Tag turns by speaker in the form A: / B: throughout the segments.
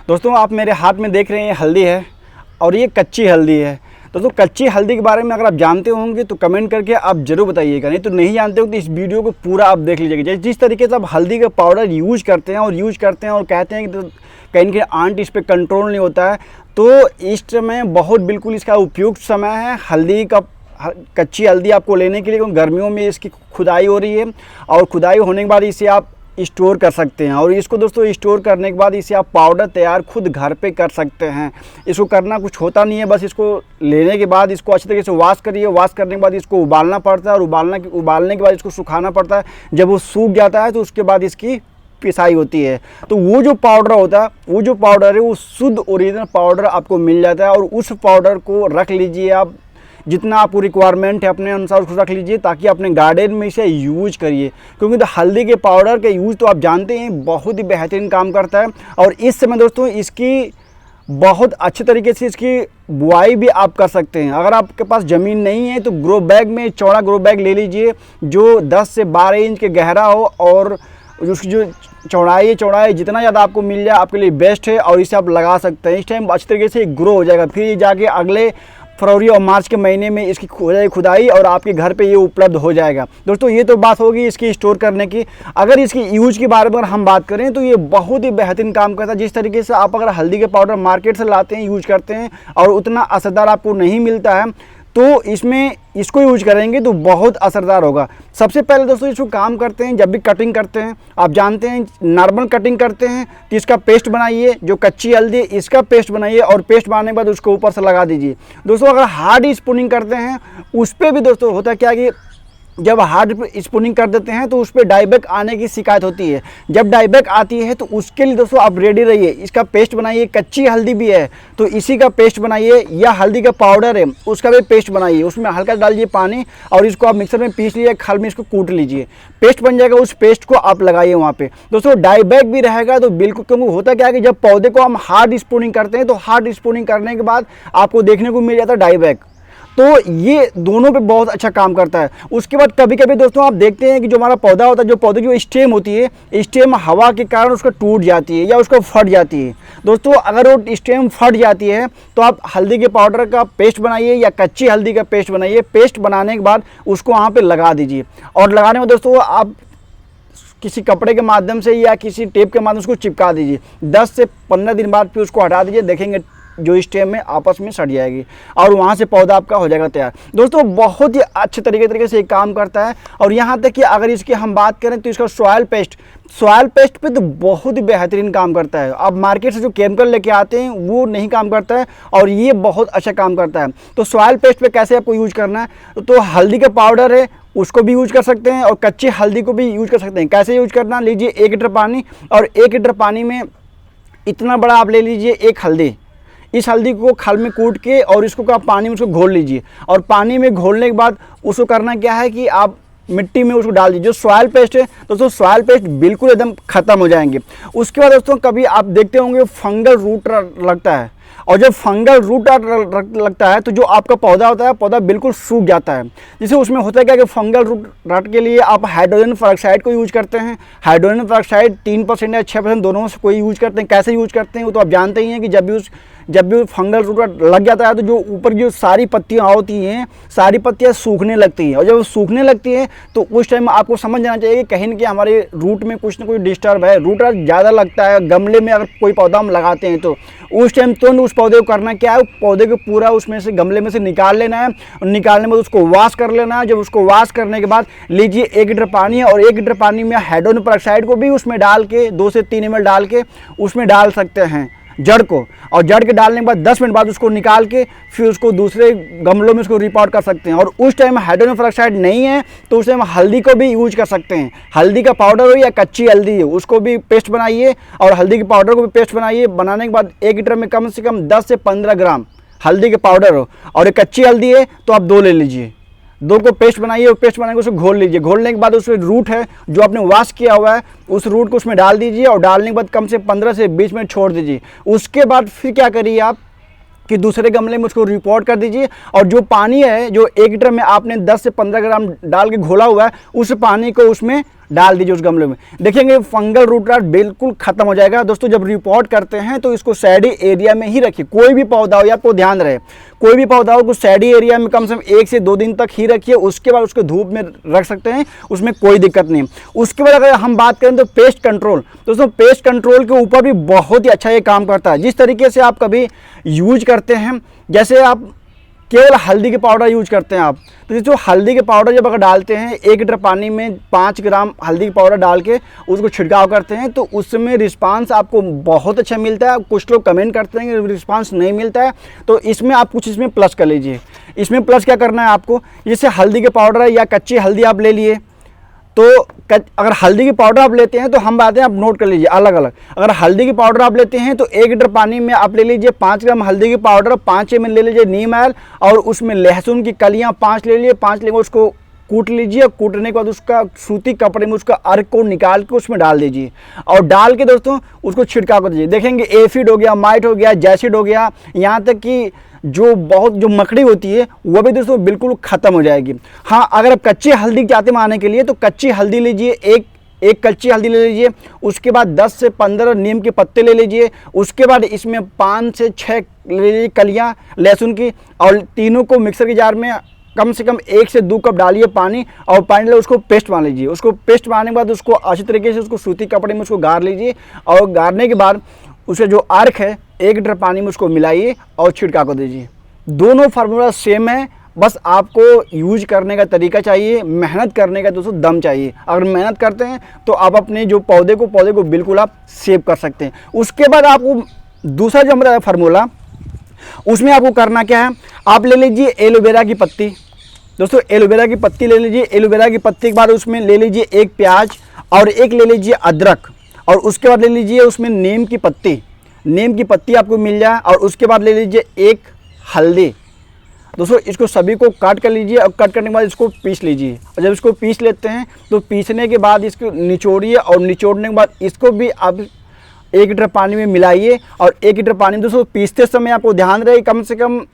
A: दोस्तों आप मेरे हाथ में देख रहे हैं हल्दी है और ये कच्ची हल्दी है। दोस्तों कच्ची हल्दी के बारे में अगर आप जानते होंगे तो कमेंट करके आप जरूर बताइएगा, नहीं तो नहीं जानते हो तो इस वीडियो को पूरा आप देख लीजिएगा। जिस तरीके से आप हल्दी का पाउडर यूज करते हैं और कहते हैं कि तो कहीं के आंट इस पर कंट्रोल नहीं होता है, तो इस समय बहुत बिल्कुल इसका उपयुक्त समय है हल्दी का। कच्ची हल्दी आपको लेने के लिए, क्योंकि गर्मियों में इसकी खुदाई हो रही है और खुदाई होने के बाद इसे आप स्टोर कर सकते हैं। और इसको दोस्तों स्टोर करने के बाद इसे आप पाउडर तैयार खुद घर पे कर सकते हैं। इसको करना कुछ होता नहीं है, बस इसको लेने के बाद इसको अच्छी तरीके से वॉश करिए। वॉश करने के बाद इसको उबालना पड़ता है और उबालने के बाद इसको सुखाना पड़ता है। जब वो सूख जाता है तो उसके बाद इसकी पिसाई होती है। तो वो जो पाउडर है वो शुद्ध ओरिजिनल पाउडर आपको मिल जाता है। और उस पाउडर को रख लीजिए आप, जितना आपको रिक्वायरमेंट है अपने अनुसार उसको रख लीजिए, ताकि अपने गार्डन में इसे यूज करिए। क्योंकि तो हल्दी के पाउडर का यूज़ तो आप जानते हैं बहुत ही बेहतरीन काम करता है। और इस समय दोस्तों इसकी बहुत अच्छे तरीके से इसकी बुआई भी आप कर सकते हैं। अगर आपके पास ज़मीन नहीं है तो ग्रो बैग में, चौड़ा ग्रो बैग ले लीजिए जो 10 से 12 इंच के गहरा हो, और उसकी जो चौड़ाई जितना ज़्यादा आपको मिल जाए आपके लिए बेस्ट है। और इसे आप लगा सकते हैं। इस टाइम अच्छी तरीके से ग्रो हो जाएगा। फिर ये जाके अगले फरवरी और मार्च के महीने में इसकी हो जाएगी खुदाई और आपके घर पे ये उपलब्ध हो जाएगा। दोस्तों ये तो बात होगी इसकी स्टोर करने की। अगर इसकी यूज के बारे में अगर हम बात करें तो ये बहुत ही बेहतरीन काम करता है। जिस तरीके से आप अगर हल्दी के पाउडर मार्केट से लाते हैं, यूज करते हैं और उतना असरदार आपको नहीं मिलता है, तो इसमें इसको यूज करेंगे तो बहुत असरदार होगा। सबसे पहले दोस्तों इसको काम करते हैं, जब भी कटिंग करते हैं, आप जानते हैं नॉर्मल कटिंग करते हैं तो इसका पेस्ट बनाइए। जो कच्ची हल्दी इसका पेस्ट बनाइए और पेस्ट बनाने के बाद उसको ऊपर से लगा दीजिए। दोस्तों अगर हार्ड स्पूनिंग करते हैं उस पर भी दोस्तों होता क्या कि जब हार्ड स्पूनिंग कर देते हैं तो उस पर डाईबैक आने की शिकायत होती है। जब डाईबैक आती है तो उसके लिए दोस्तों आप रेडी रहिए। इसका पेस्ट बनाइए। कच्ची हल्दी भी है तो इसी का पेस्ट बनाइए, या हल्दी का पाउडर है उसका भी पेस्ट बनाइए। उसमें हल्का डालिए पानी और इसको आप मिक्सर में पीस लीजिए, खल में इसको कूट लीजिए, पेस्ट बन जाएगा। उस पेस्ट को आप लगाइए वहाँ पे। दोस्तों डाईबैक भी रहेगा तो बिल्कुल, क्योंकि होता क्या है कि जब पौधे को हम हार्ड स्पूनिंग करते हैं तो हार्ड स्पूनिंग करने के बाद आपको देखने को मिल जाता है डाईबैक। तो ये दोनों पे बहुत अच्छा काम करता है। उसके बाद कभी कभी दोस्तों आप देखते हैं कि जो हमारा पौधा होता है, जो पौधे की स्टेम होती है, स्टेम हवा के कारण उसका टूट जाती है या उसको फट जाती है। दोस्तों अगर वो स्टेम फट जाती है तो आप हल्दी के पाउडर का पेस्ट बनाइए या कच्ची हल्दी का पेस्ट बनाइए। पेस्ट बनाने के बाद उसको वहाँ पर लगा दीजिए। और लगाने में दोस्तों आप किसी कपड़े के माध्यम से या किसी टेप के माध्यम से उसको चिपका दीजिए। 10 से 15 दिन बाद फिर उसको हटा दीजिए, देखेंगे जो स्टेम में आपस में सट जाएगी और वहाँ से पौधा आपका हो जाएगा तैयार। दोस्तों बहुत ही अच्छे तरीके से ये काम करता है। और यहाँ तक कि अगर इसकी हम बात करें तो इसका सॉयल पेस्ट पे तो बहुत ही बेहतरीन काम करता है। आप मार्केट से जो केमिकल लेके आते हैं वो नहीं काम करता है और ये बहुत अच्छा काम करता है। तो सॉयल पेस्ट पे कैसे आपको यूज करना है, तो हल्दी का पाउडर है उसको भी यूज कर सकते हैं और कच्ची हल्दी को भी यूज कर सकते हैं। कैसे यूज करना, लीजिए 1 लीटर पानी और 1 लीटर पानी में इतना बड़ा आप ले लीजिए एक हल्दी। इस हल्दी को खल में कूट के और इसको आप पानी में उसको घोल लीजिए। और पानी में घोलने के बाद उसको करना क्या है कि आप मिट्टी में उसको डाल दीजिए। जो सॉयल पेस्ट है दोस्तों, सॉयल पेस्ट बिल्कुल एकदम खत्म हो जाएंगे। उसके बाद दोस्तों कभी आप देखते होंगे फंगल रूट लगता है, और जब फंगल रूट लगता है तो जो आपका पौधा होता है, पौधा बिल्कुल सूख जाता है। जैसे उसमें होता है क्या कि फंगल रूट रट के लिए आप हाइड्रोजन पेरोक्साइड को यूज करते हैं। हाइड्रोजन पेरोक्साइड 3% या 6% दोनों में से कोई यूज करते हैं। कैसे यूज करते हैं वो तो आप जानते ही हैं कि जब भी फंगल रूट लग जाता है तो जो ऊपर जो सारी पत्तियाँ होती हैं, सारी पत्तियाँ सूखने लगती हैं। और जब सूखने लगती हैं तो उस टाइम आपको समझ जाना चाहिए कि कहीं ना कहीं हमारे रूट में कुछ ना कुछ डिस्टर्ब है। रूट ज़्यादा लगता है गमले में, अगर कोई पौधा हम लगाते हैं तो उस टाइम तुरंत उस पौधे को करना क्या है, पौधे को पूरा उसमें से गमले में से निकाल लेना है। और निकालने में उसको वॉश कर लेना है। जब उसको वॉश करने के बाद लीजिए 1 लीटर पानी है और 1 लीटर पानी में हाइड्रोजन पेरोक्साइड को भी उसमें डाल के 2 से 3 ml डाल के उसमें डाल सकते हैं जड़ को। और जड़ के डालने के बाद 10 मिनट बाद उसको निकाल के फिर उसको दूसरे गमलों में उसको रिपोर्ट कर सकते हैं। और उस टाइम हाइड्रोजन पेरोक्साइड नहीं है तो उस टाइम हल्दी को भी यूज कर सकते हैं। हल्दी का पाउडर हो या कच्ची हल्दी हो उसको भी पेस्ट बनाइए और हल्दी के पाउडर को भी पेस्ट बनाइए। बनाने के बाद 1 लीटर में कम से कम 10 से 15 ग्राम हल्दी के पाउडर हो, और एक कच्ची हल्दी है तो आप 2 ले लीजिए। 2 को पेस्ट बनाइए और पेस्ट बनाने के उसको घोल लीजिए। घोलने के बाद उसमें रूट है जो आपने वॉश किया हुआ है, उस रूट को उसमें डाल दीजिए और डालने के बाद कम से 15 से 20 मिनट छोड़ दीजिए। उसके बाद फिर क्या करिए, आप कि दूसरे गमले में उसको रिपोर्ट कर दीजिए। और जो पानी है जो 1 लीटर में आपने 10 से 15 ग्राम डाल के घोला हुआ है, उस पानी को उसमें डाल दीजिए उस गमले में। देखेंगे फंगल रूट रॉट बिल्कुल खत्म हो जाएगा। दोस्तों जब रिपोर्ट करते हैं तो इसको शैडी एरिया में ही रखिए। कोई भी पौधा हो, आपको ध्यान रहे, कोई भी पौधा हो को शैडी एरिया में कम से कम 1 से 2 दिन तक ही रखिए। उसके बाद उसको धूप में रख सकते हैं, उसमें कोई दिक्कत नहीं। उसके बाद अगर हम बात करें तो पेस्ट कंट्रोल, दोस्तों पेस्ट कंट्रोल के ऊपर भी बहुत ही अच्छा ये काम करता है। जिस तरीके से आप कभी यूज करते हैं, जैसे आप केवल हल्दी के पाउडर यूज करते हैं आप, तो जो हल्दी के पाउडर जब अगर डालते हैं 1 लीटर पानी में 5 ग्राम हल्दी के पाउडर डाल के उसको छिड़काव करते हैं, तो उसमें रिस्पांस आपको बहुत अच्छा मिलता है। कुछ लोग कमेंट करते हैं कि रिस्पांस नहीं मिलता है, तो इसमें आप कुछ इसमें प्लस कर लीजिए। इसमें प्लस क्या करना है आपको, जैसे हल्दी के पाउडर है या कच्ची हल्दी आप ले लिए, तो अगर हल्दी की पाउडर आप लेते हैं तो हम बातें आप नोट कर लीजिए अलग अलग। अगर हल्दी की पाउडर आप लेते हैं तो 1 लीटर पानी में आप ले लीजिए 5 ग्राम हल्दी की पाउडर, 5 ml ले लीजिए नीम ऑयल, और उसमें लहसुन की कलियां 5 ले लीजिए। 5 लेकर उसको कूट लीजिए। कूटने के बाद उसका सूती कपड़े में उसका अर्क को निकाल के उसमें डाल दीजिए, और डाल के दोस्तों उसको छिड़काव कर दीजिए। देखेंगे एफिड हो गया, माइट हो गया, जैसिड हो गया, यहाँ तक कि जो मकड़ी होती है वो भी दोस्तों बिल्कुल ख़त्म हो जाएगी। हाँ, अगर आप कच्ची हल्दी चाहते बनाने के लिए तो कच्ची हल्दी लीजिए, एक कच्ची हल्दी ले लीजिए। उसके बाद 10 से 15 नीम के पत्ते ले लीजिए। उसके बाद इसमें 5 से 6 ले लीजिए कलियाँ लहसुन की, और तीनों को मिक्सर के जार में कम से कम 1 से 2 कप डालिए पानी, और पानी ले उसको पेस्ट बना लीजिए। उसको पेस्ट बनाने के बाद उसको अच्छी तरीके से उसको सूती कपड़े में उसको गार लीजिए, और गारने के बाद उसे जो अर्क है 1 लीटर पानी में उसको मिलाइए और छिड़काव कर दीजिए। दोनों फार्मूला सेम है, बस आपको यूज करने का तरीका चाहिए, मेहनत करने का दोस्तों दम चाहिए। अगर मेहनत करते हैं तो आप अपने जो पौधे को बिल्कुल आप सेव कर सकते हैं। उसके बाद आपको दूसरा जो हमारा फार्मूला, उसमें आपको करना क्या है, आप ले लीजिए एलोवेरा की पत्ती। दोस्तों एलोवेरा की पत्ती ले लीजिए। एलोवेरा की पत्ती के बाद उसमें ले लीजिए 1 प्याज और 1 ले लीजिए अदरक, और उसके बाद ले लीजिए उसमें नीम की पत्ती। नीम की पत्ती आपको मिल जाए, और उसके बाद ले लीजिए 1 हल्दी। दोस्तों इसको सभी को काट कर लीजिए, और कट करने के बाद इसको पीस लीजिए। और जब इसको पीस लेते हैं तो पीसने के बाद इसको निचोड़िए, और निचोड़ने के बाद इसको भी आप 1 लीटर पानी में मिलाइए। और 1 लीटर पानी दोस्तों पीसते समय आपको ध्यान रहे कम से कम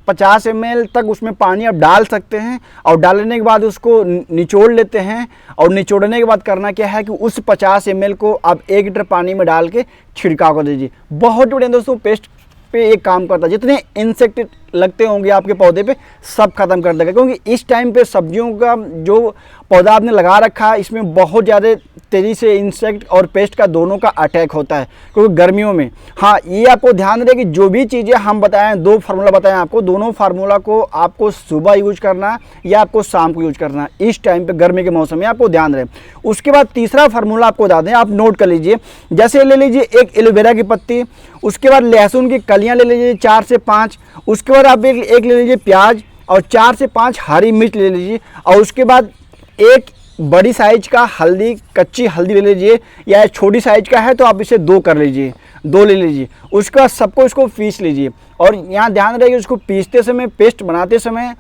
A: 50 ml तक उसमें पानी आप डाल सकते हैं। और डालने के बाद उसको निचोड़ लेते हैं, और निचोड़ने के बाद करना क्या है कि उस 50 ml को आप 1 लीटर पानी में डाल के छिड़काव कर दीजिए। बहुत बढ़िया दोस्तों पेस्ट पे एक काम करता है। जितने इंसेक्ट लगते होंगे आपके पौधे पे सब खत्म कर देगा, क्योंकि इस टाइम पे सब्जियों का जो पौधा आपने लगा रखा है इसमें बहुत ज़्यादा तेज़ी से इंसेक्ट और पेस्ट का दोनों का अटैक होता है, क्योंकि गर्मियों में। हाँ, ये आपको ध्यान रहे कि जो भी चीज़ें हम बताएं, 2 फार्मूला बताएं आपको, दोनों फार्मूला को आपको सुबह यूज करना है या आपको शाम को यूज करना है। इस टाइम पे गर्मी के मौसम में आपको ध्यान रहे। उसके बाद तीसरा फार्मूला आपको बता दें, आप नोट कर लीजिए। जैसे ले लीजिए 1 एलोवेरा की पत्ती, उसके बाद लहसुन की कलियाँ ले लीजिए 4 से 5, उसके बाद आप एक ले लीजिए प्याज, और 4 से 5 हरी मिर्च ले लीजिए, और उसके बाद 1 बड़ी साइज का हल्दी, कच्ची हल्दी ले लीजिए, या छोटी साइज का है तो आप इसे 2 कर लीजिए, 2 ले लीजिए। उसके बाद सबको इसको पीस लीजिए, और यहाँ ध्यान रहे कि उसको पीसते समय, पेस्ट बनाते समय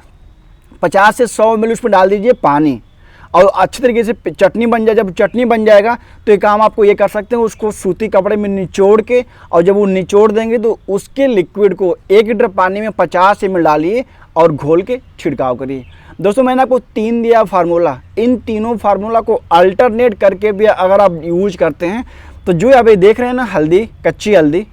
A: 50 से 100 ml उसमें डाल दीजिए पानी, और अच्छी तरीके से चटनी बन जाए। जब चटनी बन जाएगा तो ये काम आपको ये कर सकते हैं, उसको सूती कपड़े में निचोड़ के, और जब वो निचोड़ देंगे तो उसके लिक्विड को 1 लीटर पानी में 50 ml डालिए और घोल के छिड़काव करिए। दोस्तों मैंने आपको 3 दिया फार्मूला, इन तीनों फार्मूला को अल्टरनेट करके भी अगर आप यूज करते हैं तो जो आप ये देख रहे हैं ना हल्दी, कच्ची हल्दी,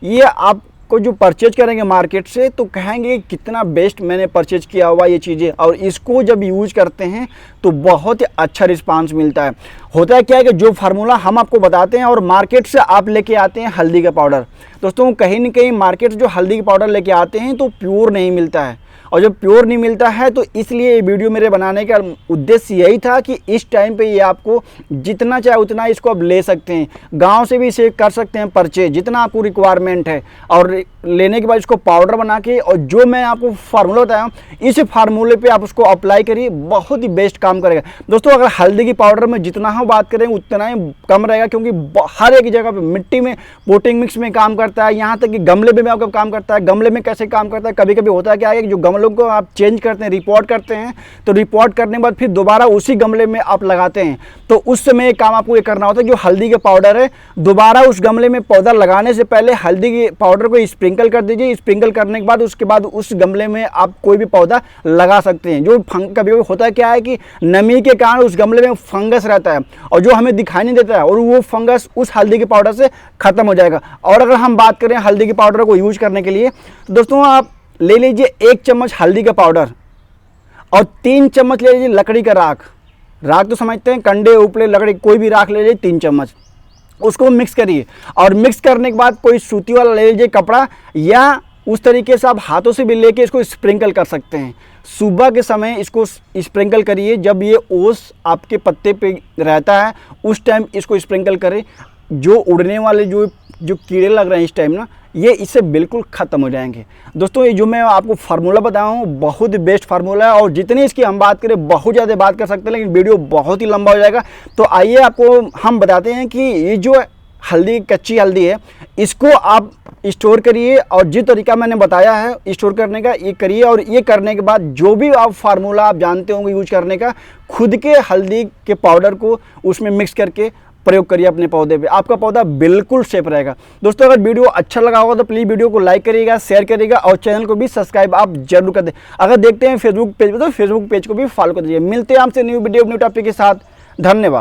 A: ये आपको जो परचेज करेंगे मार्केट से तो कहेंगे कितना बेस्ट मैंने परचेज किया हुआ ये चीज़ें, और इसको जब यूज करते हैं तो बहुत ही अच्छा रिस्पांस मिलता है। होता है क्या है कि जो फार्मूला हम आपको बताते हैं और मार्केट से आप लेके आते हैं हल्दी का पाउडर, दोस्तों कहीं ना कहीं मार्केट से जो हल्दी का पाउडर लेके आते हैं तो प्योर नहीं मिलता है, और जब प्योर नहीं मिलता है तो इसलिए ये वीडियो मेरे बनाने का उद्देश्य यही था कि इस टाइम पे ये आपको जितना चाहे उतना इसको आप ले सकते हैं, गांव से भी इसे कर सकते हैं परचेज, जितना आपको रिक्वायरमेंट है, और लेने के बाद इसको पाउडर बना के, और जो मैं आपको फार्मूला बताया इस फार्मूले पे आप उसको अप्लाई करिए, बहुत ही बेस्ट काम करेगा। दोस्तों अगर हल्दी की पाउडर में जितना हम बात करें उतना ही कम रहेगा, क्योंकि हर एक जगह पे मिट्टी में पोटिंग मिक्स में काम करता है, यहाँ तक कि गमले में भी आपका काम करता है। गमले में कैसे काम करता है, कभी कभी होता है क्या है कि जो गमला गमलों को आप चेंज करते हैं, रिपोर्ट करते हैं, तो रिपोर्ट करने के बाद फिर दोबारा उसी गमले में आप लगाते हैं, तो उस समय एक काम आपको ये करना होता है, जो हल्दी के पाउडर है दोबारा उस गमले में पौधा लगाने से पहले हल्दी के पाउडर को स्प्रिंकल कर दीजिए। स्प्रिंकल करने के बाद उसके बाद उस गमले में आप कोई भी पौधा लगा सकते हैं। जो कभी होता है क्या है कि नमी के कारण उस गमले में फंगस रहता है और जो हमें दिखाई नहीं देता है, और वो फंगस उस हल्दी के पाउडर से खत्म हो जाएगा। और अगर हम बात करें हल्दी के पाउडर को यूज करने के लिए, तो दोस्तों आप ले लीजिए 1 चम्मच हल्दी का पाउडर और 3 चम्मच ले लीजिए लकड़ी का राख। राख तो समझते हैं, कंडे उपले लकड़ी कोई भी राख ले लीजिए 3 चम्मच, उसको मिक्स करिए। और मिक्स करने के बाद कोई सूती वाला ले लीजिए कपड़ा, या उस तरीके से आप हाथों से भी लेके इसको स्प्रिंकल कर सकते हैं। सुबह के समय इसको स्प्रिंकल करिए, जब ये ओस आपके पत्ते पे रहता है उस टाइम इसको स्प्रिंकल करें। जो उड़ने वाले जो कीड़े लग रहे हैं इस टाइम ना, ये इससे बिल्कुल ख़त्म हो जाएंगे। दोस्तों ये जो मैं आपको फार्मूला बताया हूँ बहुत बेस्ट फार्मूला है, और जितनी इसकी हम बात करें बहुत ज़्यादा बात कर सकते हैं, लेकिन वीडियो बहुत ही लंबा हो जाएगा। तो आइए आपको हम बताते हैं कि ये जो हल्दी, कच्ची हल्दी है, इसको आप स्टोर करिए, और जिस तरीका मैंने बताया है स्टोर करने का ये करिए। और ये करने के बाद जो भी आप फार्मूला आप जानते होंगे यूज करने का, खुद के हल्दी के पाउडर को उसमें मिक्स करके प्रयोग करिए अपने पौधे पे, आपका पौधा बिल्कुल सेफ रहेगा। दोस्तों अगर वीडियो अच्छा लगा होगा तो प्लीज़ वीडियो को लाइक करिएगा, शेयर करिएगा, और चैनल को भी सब्सक्राइब आप जरूर कर दें। अगर देखते हैं फेसबुक पेज पे तो फेसबुक पेज को भी फॉलो कर दीजिए। मिलते हैं आपसे न्यू वीडियो न्यू टॉपिक के साथ। धन्यवाद।